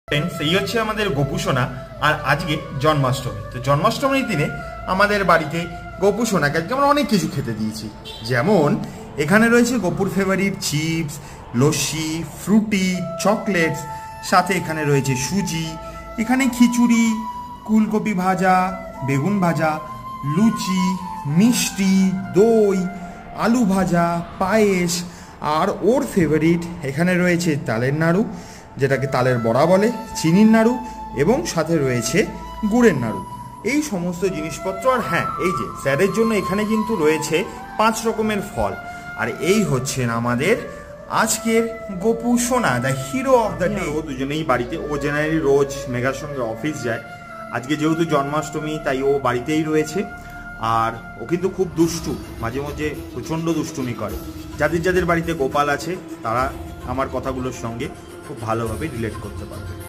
Friends, এই হচ্ছে আমাদের গোপুসোনা। আর আজকে জন্মাষ্টমী। তো জন্মাষ্টমীর দিনে আমাদের বাড়িতে গোপুসোনাকে আজকে আমরা অনেক কিছু খেতে দিয়েছি। যেমন এখানে রয়েছে গোপুর favourite chips, lassi, Frooti, chocolates, সাথে এখানে রয়েছে সুজি, এখানে খিচুড়ি, ফুলকপি ভাজা, বেগুন ভাজা, লুচি, মিষ্টি, দই, আলু ভাজা, পায়েস, আর ওর ফেভারিট এখানে রয়েছে তালের নাড়ু, যেটাকে তালের বড়া বলে, চিনির নাড়ু, এবং সাথে রয়েছে গুড়ের নাড়ু। এই সমস্ত জিনিসপত্র। আর হ্যাঁ, এই যে স্যারের জন্য এখানে কিন্তু রয়েছে 5 রকমের ফল। আর এই হচ্ছেন আমাদের আজকের গোপু সোনা, the hero of the day. ও দুজনেই বাড়িতে, ও জেনারেলি রোজ মেঘার সঙ্গে অফিস যায়। আজকে যেহেতু জন্মাষ্টমী তাই ও বাড়িতেই রয়েছে। আর ও কিন্তু খুব দুষ্টু, মাঝে মাঝে প্রচণ্ড দুষ্টুমি করে। যাদের যাদের বাড়িতে গোপাল আছে তারা আমার কথাগুলোর সঙ্গে খুব ভালোভাবে রিলেট করতে পারবে।